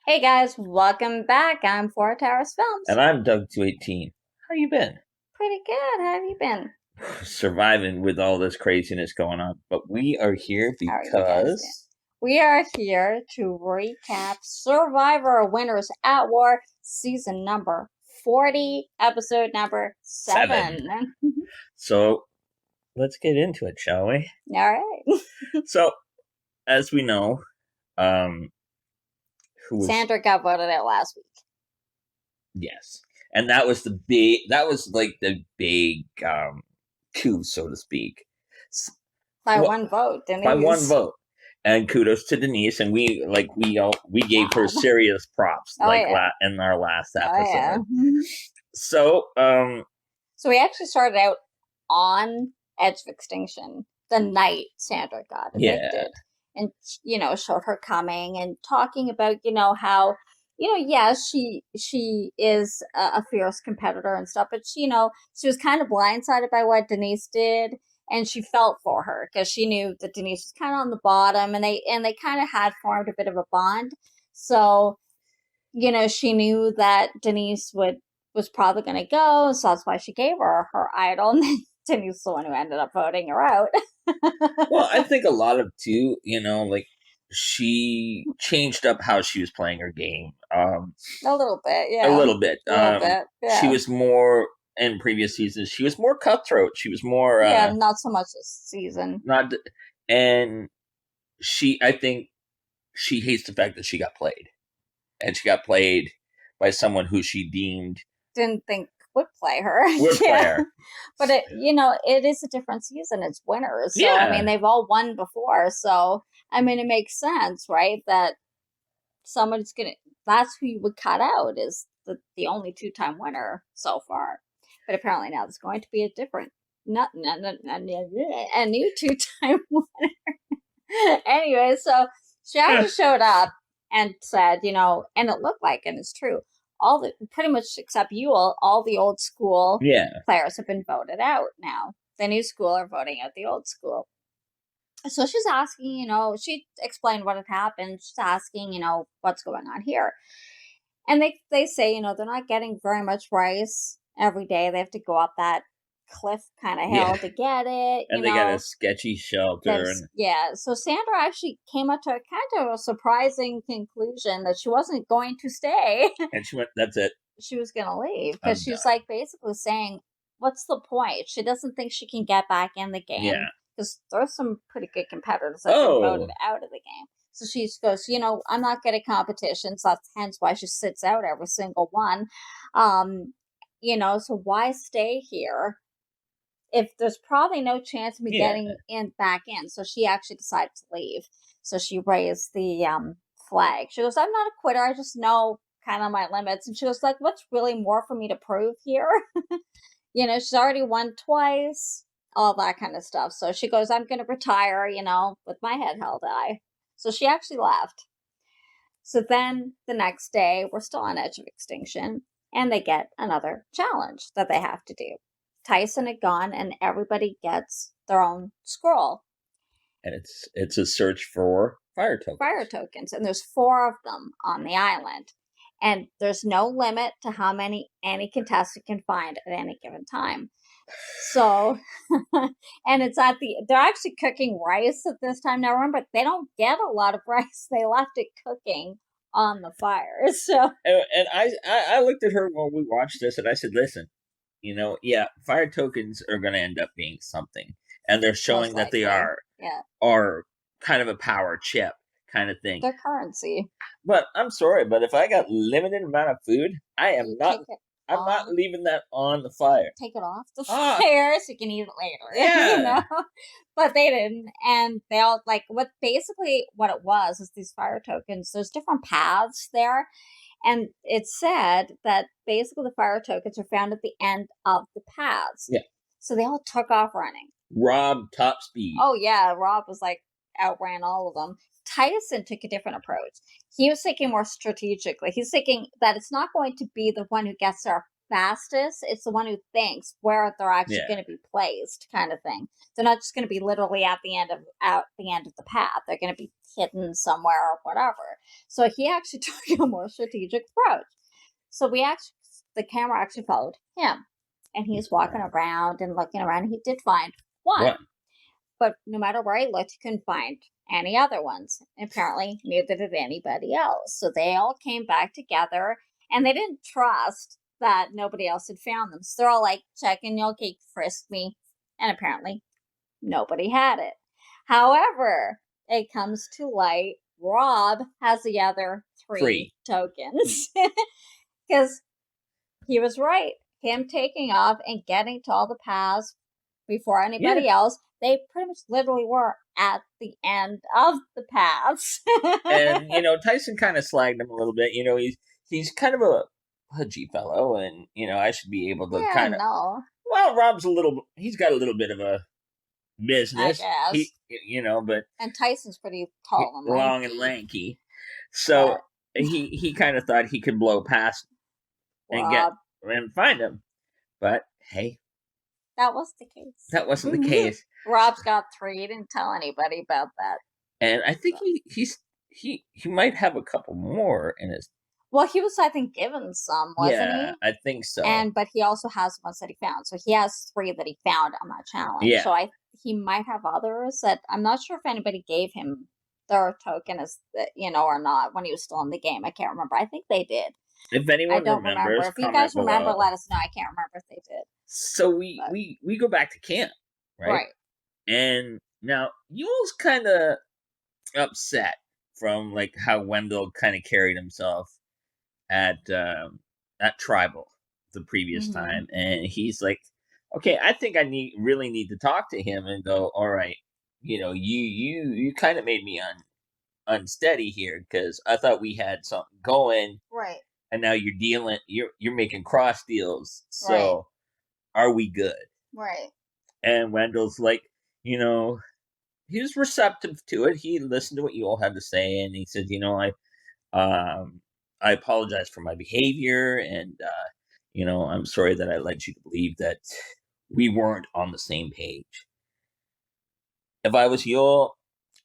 Hey guys, welcome back. I'm Four Towers Films. And I'm Doug218. How you been? Pretty good. How have you been? Surviving with all this craziness going on. But we are here How are you guys doing? because We are here to recap Survivor Winners at War, season number 40, episode number 7. 7. So let's get into it, shall we? All right. So, as we know, who was Sandra got voted out last week. yes. And that was like the big coup, so to speak. By one vote, Denise. By one vote. And kudos to Denise, and we gave her serious props in our last episode. Oh, yeah. So we actually started out on Edge of Extinction the night Sandra got evicted. Yeah. And, showed her coming and talking about, how, she is a fierce competitor and stuff, but she was kind of blindsided by what Denise did. And she felt for her because she knew that Denise was kind of on the bottom, and they kind of had formed a bit of a bond. So, she knew that Denise was probably going to go, so that's why she gave her idol. And then Denise is the one who ended up voting her out. Well, I think a lot of too, she changed up how she was playing her game. A little bit, yeah. A little bit. Yeah. She was more in previous seasons. She was more cutthroat. She was more not so much this season. I think she hates the fact that she got played, and she got played by someone who she didn't think would play her. Play her. But it is a different season. It's winners. So, yeah. I mean, they've all won before. So, I mean, it makes sense, right? That that's who you would cut out, is the only 2-time winner so far. But apparently now there's going to be a different, a new 2-time winner. Anyway, so she actually showed up and said, and it looked like, and it's true, pretty much except you all the old school players have been voted out now. The new school are voting out the old school. So she's asking, she explained what had happened. She's asking, what's going on here. And they say, they're not getting very much rice every day. They have to go up that cliff kind of hill to get it. And they got a sketchy shelter. So Sandra actually came up to a kind of a surprising conclusion that she wasn't going to stay. And she went, that's it. She was going to leave because she's like basically saying, what's the point? She doesn't think she can get back in the game. Yeah. Because there's some pretty good competitors that have been voted out of the game. So she goes, I'm not good at competitions. That's hence why she sits out every single one. So why stay here if there's probably no chance of me getting back in? So she actually decided to leave. So she raised the flag. She goes, I'm not a quitter. I just know kind of my limits. And she goes, like, what's really more for me to prove here? She's already won twice, all that kind of stuff. So she goes, I'm going to retire, with my head held high. So she actually left. So then the next day, we're still on Edge of Extinction, and they get another challenge that they have to do. Tyson had gone, and everybody gets their own scroll. And it's a search for fire tokens. Fire tokens, and there's 4 of them on the island. And there's no limit to how many any contestant can find at any given time. So, and they're actually cooking rice at this time. Now remember, they don't get a lot of rice. They left it cooking on the fire. So, and I looked at her when we watched this, and I said, listen, fire tokens are going to end up being something. And they're showing that they are kind of a power chip kind of thing. Their currency. But I'm sorry, but if I got limited amount of food, I'm not leaving that on the fire. Take it off the fire so you can eat it later. Yeah. But they didn't. And they all, what it was is these fire tokens, there's different paths there. And it said that basically the fire tokens are found at the end of the paths. Yeah. So they all took off running. Rob top speed. Oh, yeah. Rob was outran all of them. Tyson took a different approach. He was thinking more strategically. He's thinking that it's not going to be the one who gets there fastest is the one who thinks where they're actually going to be placed, kind of thing. They're not just going to be literally at the end of the path. They're going to be hidden somewhere or whatever. So he actually took a more strategic approach. So the camera actually followed him, and he's walking around and looking around. He did find one. But no matter where he looked, he couldn't find any other ones. And apparently, neither did anybody else. So they all came back together, and they didn't trust that nobody else had found them. So they're all like, checking, okay, frisk me. And apparently, nobody had it. However, it comes to light, Rob has the other three tokens. Because he was right. Him taking off and getting to all the paths before anybody else, they pretty much literally were at the end of the paths. And, Tyson kind of slagged him a little bit. He's kind of a pudgy fellow, and, I should be able to kind of... Well, Rob's he's got a little bit of a business. I guess. But... And Tyson's pretty tall and long and lanky. So he kind of thought he could blow past Rob and find him. But, hey... That was the case. That wasn't the case. Rob's got 3. He didn't tell anybody about that. And I think he might have a couple more in his... Well, he was, I think, given some, wasn't he? Yeah, I think so. But he also has ones that he found. So he has 3 that he found on that challenge. Yeah. So he might have others that... I'm not sure if anybody gave him their token or not when he was still in the game. I can't remember. I think they did. If anyone remembers, if you guys remember, let us know. I can't remember if they did. So we go back to camp, right? And now Yule's kind of upset from like how Wendell kind of carried himself at Tribal the previous time, and he's like, okay, I think I really need to talk to him and go, all right, you kind of made me unsteady here because I thought we had something going, right? And now you're making cross deals, so are we good? Right. And Wendell's like, he was receptive to it. He listened to what you all had to say, and he said, I apologize for my behavior, and I'm sorry that I led you to believe that we weren't on the same page. If I was Yul,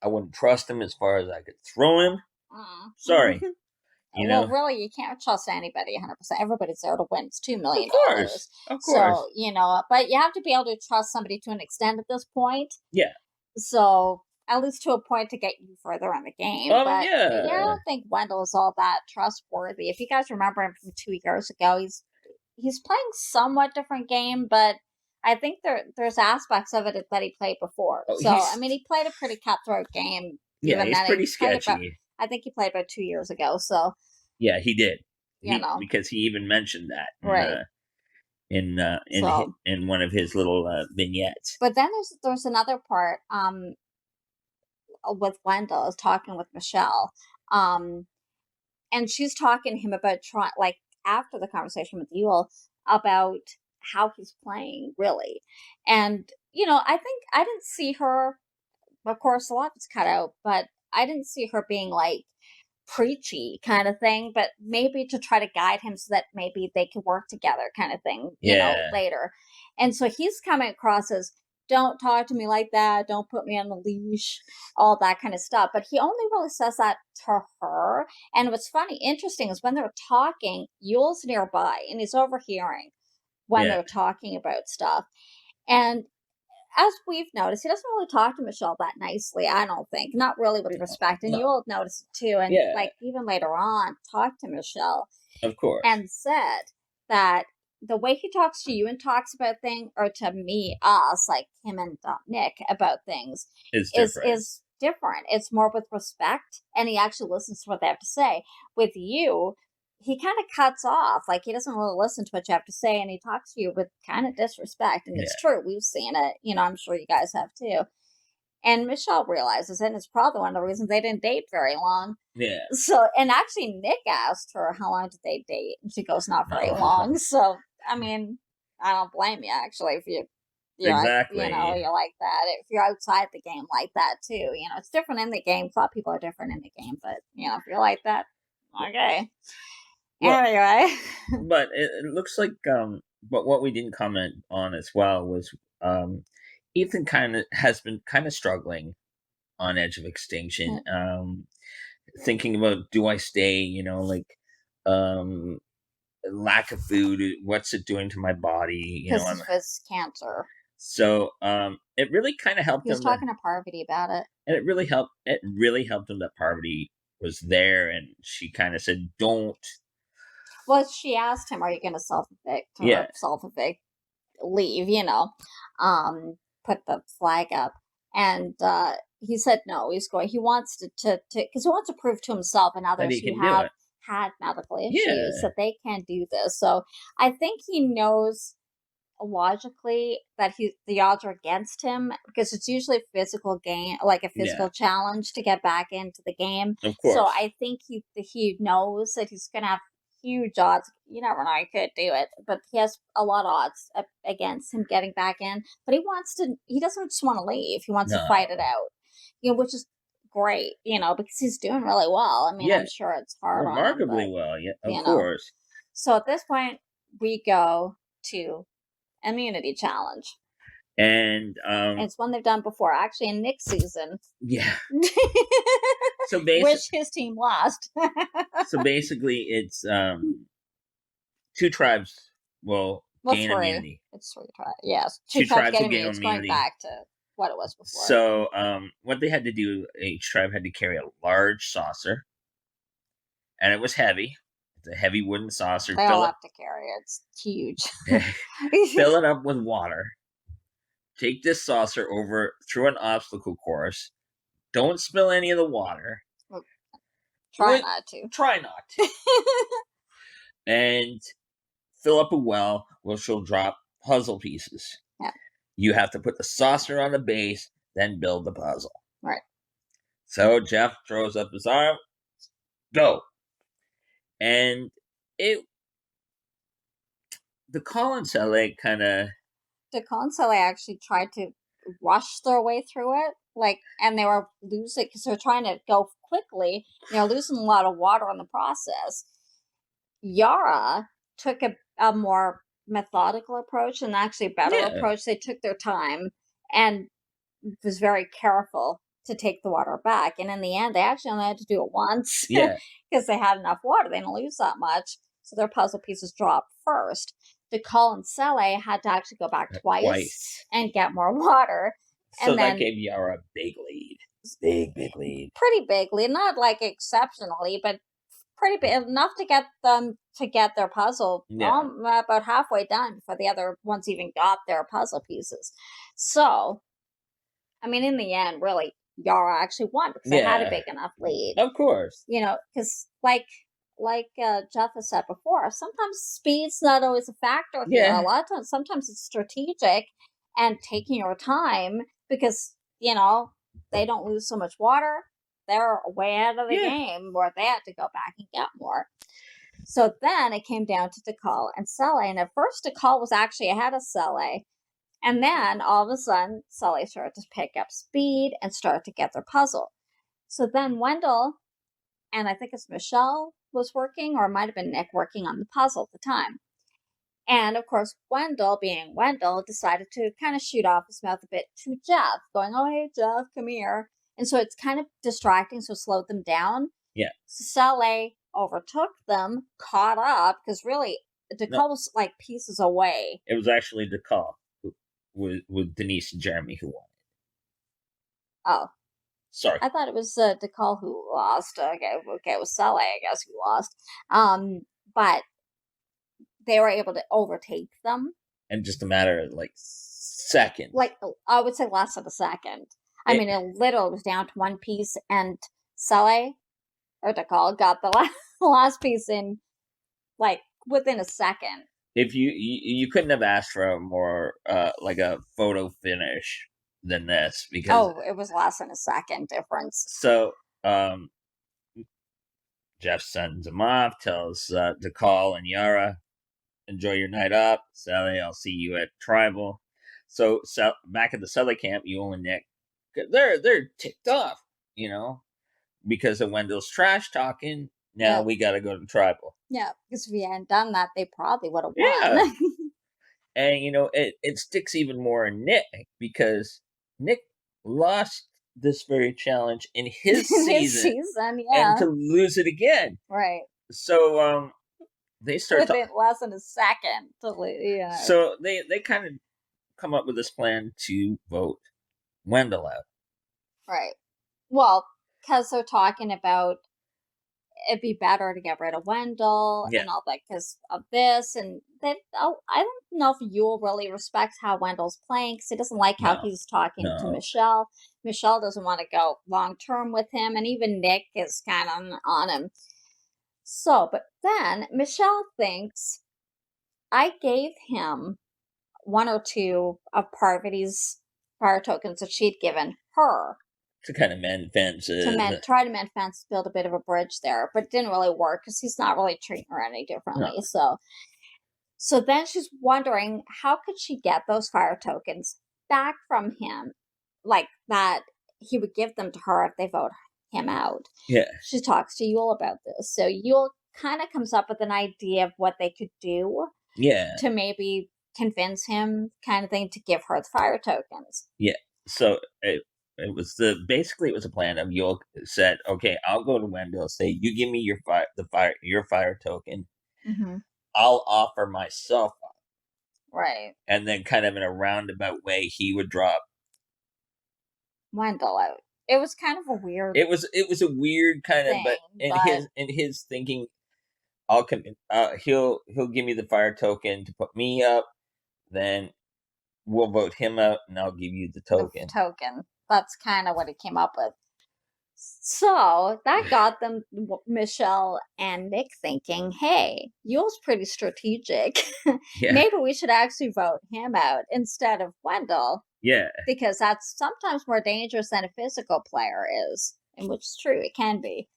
I wouldn't trust him as far as I could throw him. Sorry. Well, really, you can't trust anybody 100%. Everybody's there to win. It's $2 million. Of course. So, but you have to be able to trust somebody to an extent at this point. Yeah. So, at least to a point to get you further in the game. Oh, but yeah. I don't think Wendell is all that trustworthy. If you guys remember him from 2 years ago, he's playing somewhat different game, but I think there's aspects of it that he played before. He played a pretty cutthroat game. Yeah, he's pretty sketchy. I think he played about 2 years ago, so... Yeah, he did. Because he even mentioned that in one of his little vignettes. But then there's another part with Wendell is talking with Michelle, and she's talking to him about after the conversation with Yul about how he's playing, really. And I think I didn't see her. Of course, a lot was cut out, but I didn't see her being like preachy kind of thing, but maybe to try to guide him so that maybe they could work together kind of thing, later. And so he's coming across as, don't talk to me like that, don't put me on the leash, all that kind of stuff. But he only really says that to her. And what's interesting is when they're talking, Yul's nearby and he's overhearing when they're talking about stuff. And as we've noticed, he doesn't really talk to Michelle that nicely, I don't think. Not really with respect. And you'll notice it too. And even later on, talked to Michelle. Of course. And said that the way he talks to you and talks about things, or to us, like him and Nick about things, is different. It's more with respect, and he actually listens to what they have to say. With you, he kind of cuts off. Like, he doesn't really listen to what you have to say, and he talks to you with kind of disrespect. And it's true. We've seen it. I'm sure you guys have too. And Michelle realizes it, and it's probably one of the reasons they didn't date very long. Yeah. So, and actually, Nick asked her, how long did they date? And she goes, not very long. So, I mean, I don't blame you, actually, if you're exactly. You're like that. If you're outside the game like that, too. It's different in the game. A lot of people are different in the game. But, if you're like that, okay. Anyway. But it looks like, but what we didn't comment on as well was, Ethan has been kind of struggling on Edge of Extinction. Thinking about, do I stay? Lack of food. What's it doing to my body? Because of his cancer. So it really kind of helped him. He was talking to Parvati about it, and it really helped. It really helped him that Parvati was there, and she kind of said, "Don't." Well, she asked him, "Are you going to self-evict?" Yeah, self-evict, leave. Put the flag up, and he said no. He's going. He wants to because he wants to prove to himself and others who have had medical issues that they can't do this. So I think he knows logically that the odds are against him, because it's usually a physical game, like a physical challenge to get back into the game. Of course. So I think he knows that he's going to have huge odds. You never know, he could do it, but he has a lot of odds against him getting back in. But he doesn't just want to leave. He wants to fight it out, which is great, because he's doing really well. I mean, I'm sure it's hard remarkably on him, well, of course. So at this point, we go to Immunity Challenge. And it's one they've done before, actually, in Nick's season. Yeah. So basically, which his team lost. So basically, it's 2 tribes will gain immunity. It's 3 tribes. Yes, 2 tribes will gain immunity. It's going back to what it was before. So what they had to do, each tribe had to carry a large saucer, and it was heavy. It's a heavy wooden saucer. They all have to carry it. It's huge. Fill it up with water. Take this saucer over through an obstacle course. Don't spill any of the water. Try not to. Try not to. And fill up a well, which will drop puzzle pieces. Yeah. You have to put the saucer on the base, then build the puzzle. Right. So Jeff throws up his arm. Go. And Dakal and Sele kind of... Dakal and Sele actually tried to rush their way through it, and they were losing, because they're trying to go quickly, losing a lot of water in the process. Yara took a more methodical approach, and actually a better approach. They took their time and was very careful to take the water back. And in the end, they actually only had to do it once. Yeah. Because they had enough water. They didn't lose that much. So their puzzle pieces dropped first. Dakal and Sele had to actually go back twice and get more water. So and that gave Yara a big lead. Big lead. Pretty big lead. Not exceptionally, but pretty big. Enough to get them to get their puzzle about halfway done before the other ones even got their puzzle pieces. So, I mean, in the end, really, Yara actually won because they had a big enough lead. Of course. Because like Jeff has said before, sometimes speed's not always a factor here. A lot of times, sometimes it's strategic and taking your time, because, they don't lose so much water. They're way out of the game where they had to go back and get more. So then it came down to Dakal and Sele. And at first, Dakal was actually ahead of Sele. And then all of a sudden, Sele started to pick up speed and start to get their puzzle. So then Wendell, and I think it's Michelle, was working, or it might have been Nick working on the puzzle at the time. And of course, Wendell, being Wendell, decided to kind of shoot off his mouth a bit to Jeff, going, "Oh, hey, Jeff, come here." And so it's kind of distracting, so it slowed them down. Yeah. So Sele overtook them, caught up, because really, Dakal was pieces away. It was actually Dakal with Denise and Jeremy who won. Oh. Sorry. I thought it was Dakal who lost. Okay, it was Sele, I guess, who lost. But they were able to overtake them. In just a matter of, seconds. I would say less than a second. I mean, it literally was down to one piece, and Sele, or Dakal, got the last piece in, within a second. If you couldn't have asked for a more, a photo finish than this, because... it was less than a second difference. So, Jeff sends him off, tells Dakal and Yara, "Enjoy your night up. Sele, I'll see you at Tribal." So back at the Sele camp, Yul and Nick, they're ticked off, because of Wendell's trash talking. Now we got to go to Tribal. Yeah, because if he hadn't done that, they probably would have won. Yeah. And, it sticks even more in Nick, because Nick lost this very challenge in his In his season, season, and yeah. to lose it again. Right. So, they start within less than a second to lose. So they kind of come up with this plan to vote Wendell out. Right. Well, because they're talking about it'd be better to get rid of Wendell and all that because of this. And I don't know if Yul really respects how Wendell's playing because he doesn't like how he's talking to Michelle. Michelle doesn't want to go long term with him, and even Nick is kind of on him. So, but then Michelle thinks I gave him one or two of Parvati's fire tokens that she'd given her. To kind of mend fences. Try to mend fences, build a bit of a bridge there, but it didn't really work because he's not really treating her any differently. No. So then she's wondering how could she get those fire tokens back from him, like that he would give them to her if they vote him out. Yeah. She talks to Yul about this. So Yul kind of comes up with an idea of what they could do. Yeah. To maybe convince him, kind of thing, to give her the fire tokens. Yeah. So it was basically it was a plan of Yul said, okay, I'll go to Wendell, say you give me your fire token. Mm-hmm. I'll offer myself up. Right. And then kind of in a roundabout way, he would drop Wendell out. It was kind of a weird. It was a weird kind of, but in his thinking, he'll give me the fire token to put me up, then we'll vote him out, and I'll give you the token. That's kind of what he came up with. So that got them, Michelle and Nick, thinking, hey, Yul's pretty strategic. Yeah. Maybe we should actually vote him out instead of Wendell. Yeah. Because that's sometimes more dangerous than a physical player is. And which is true, it can be.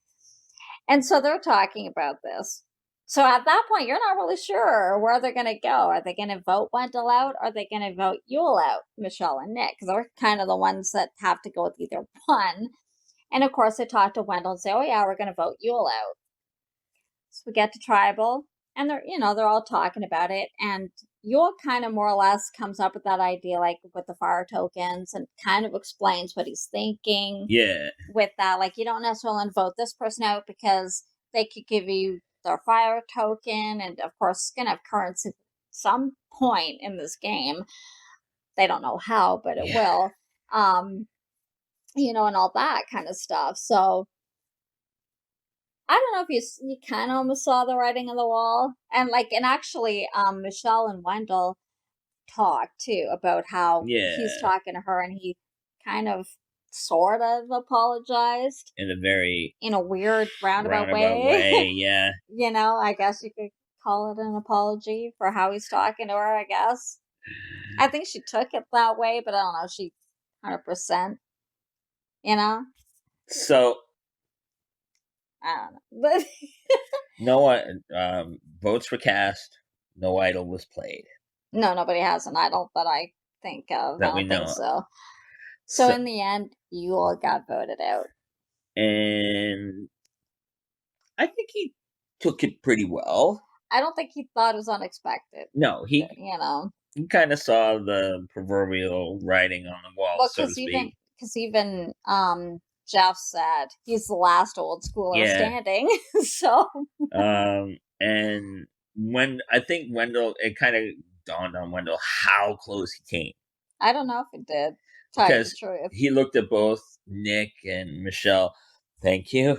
And so they're talking about this. So at that point, you're not really sure where they're going to go. Are they going to vote Wendell out? Or are they going to vote Yul out, Michelle and Nick? Because they're kind of the ones that have to go with either one. And of course, they talk to Wendell and say, oh yeah, we're going to vote Yul out. So we get to Tribal, and they're all talking about it. And Yul kind of more or less comes up with that idea, like with the fire tokens, and kind of explains what he's thinking. Yeah. With that, like, you don't necessarily want to vote this person out because they could give you their fire token, and of course, it's going to have currency at some point in this game. They don't know how, but it will. And all that kind of stuff. So I don't know if you kind of almost saw the writing on the wall. And actually, Michelle and Wendell talked too about how he's talking to her, and he kind of sort of apologized in a weird roundabout way. Yeah. I guess you could call it an apology for how he's talking to her, I guess. I think she took it that way, but I don't know, she 100%, So I don't know. No one votes were cast, no idol was played. No, nobody has an idol that I think of. That I don't think so. So in the end, Yul got voted out. And I think he took it pretty well. I don't think he thought it was unexpected. No, he kind of saw the proverbial writing on the wall, so to speak. Because even Jeff said he's the last old schooler standing. So. And when I think Wendell, it kind of dawned on Wendell how close he came. I don't know if it did. Because he looked at both Nick and Michelle. Thank you.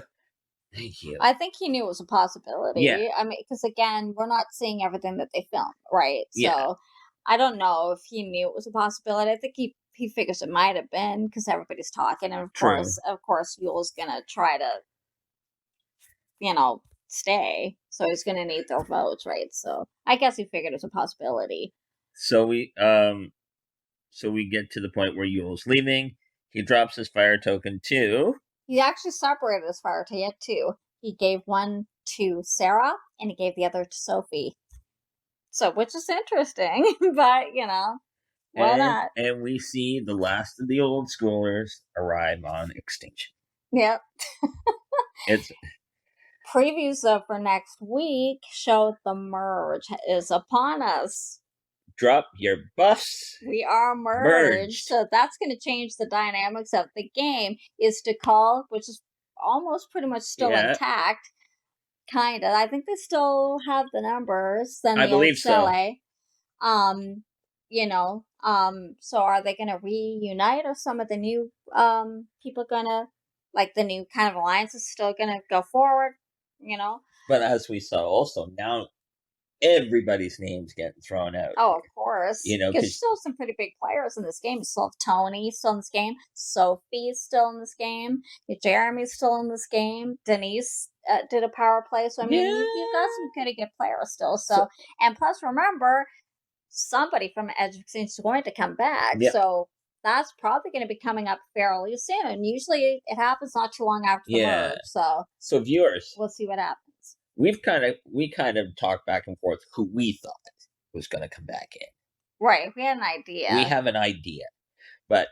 I think he knew it was a possibility. Yeah. I mean, because again, we're not seeing everything that they filmed, right? So I don't know if he knew it was a possibility. I think he figures it might have been because everybody's talking, and of course, Yul's gonna try to, stay. So he's gonna need their votes, right? So I guess he figured it was a possibility. So we get to the point where Yul's leaving. He drops his fire token too. He actually separated his fire token too. He gave one to Sarah, and he gave the other to Sophie. So, which is interesting, but why not? And we see the last of the old schoolers arrive on Extinction. Yep. It's previews for next week show the merge is upon us. Drop your buffs. We are merged. So that's going to change the dynamics of the game. Is to call, which is almost pretty much still intact. Kind of. I think they still have the numbers. Then I believe so. So are they going to reunite, or some of the new people going to, like the new kind of alliance is still going to go forward? But as we saw also, now everybody's name's getting thrown out. Oh, of course. Because there's still some pretty big players in this game. You still have Tony still in this game. Sophie's still in this game. Jeremy's still in this game. Denise did a power play. So, I mean, you've got some pretty good players still. So, and plus, remember, somebody from Edge of Extinction is going to come back. Yep. So, that's probably going to be coming up fairly soon. Usually, it happens not too long after the merge. So, viewers, we'll see what happens. We kind of talked back and forth who we thought was going to come back in. Right, we had an idea. We have an idea, but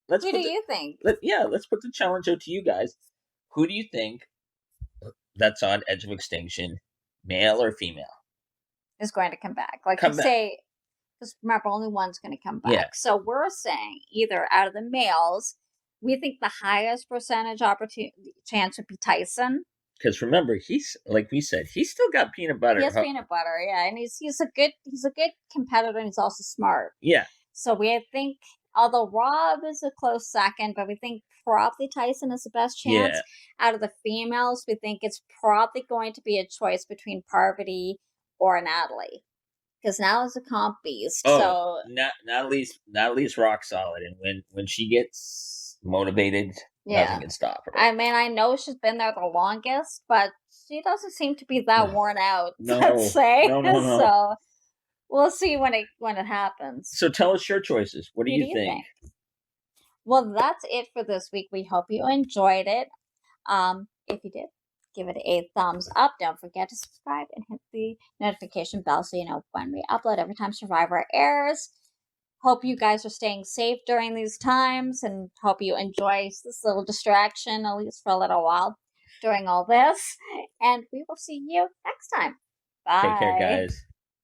who do you think? Let's put the challenge out to you guys. Who do you think that's on Edge of Extinction, male or female, is going to come back? Like you say, because remember, only one's going to come back. Yeah. So we're saying either out of the males, we think the highest percentage chance would be Tyson. Because remember, he's, like we said, he's still got peanut butter. He has peanut butter, yeah, and he's a good competitor, and he's also smart. Yeah. So we think, although Rob is a close second, but we think probably Tyson is the best chance. Yeah. Out of the females, we think it's probably going to be a choice between Parvati or Natalie. Because now is a comp beast. Oh, so Natalie's rock solid, and when she gets motivated, nothing can stop her. I mean, I know she's been there the longest, but she doesn't seem to be that worn out. Let's say. No. So we'll see when it happens. So tell us your choices. What do you think? Well, that's it for this week. We hope you enjoyed it. If you did, give it a thumbs up. Don't forget to subscribe and hit the notification bell so you know when we upload every time Survivor airs. Hope you guys are staying safe during these times, and hope you enjoy this little distraction, at least for a little while, during all this. And we will see you next time. Bye. Take care, guys.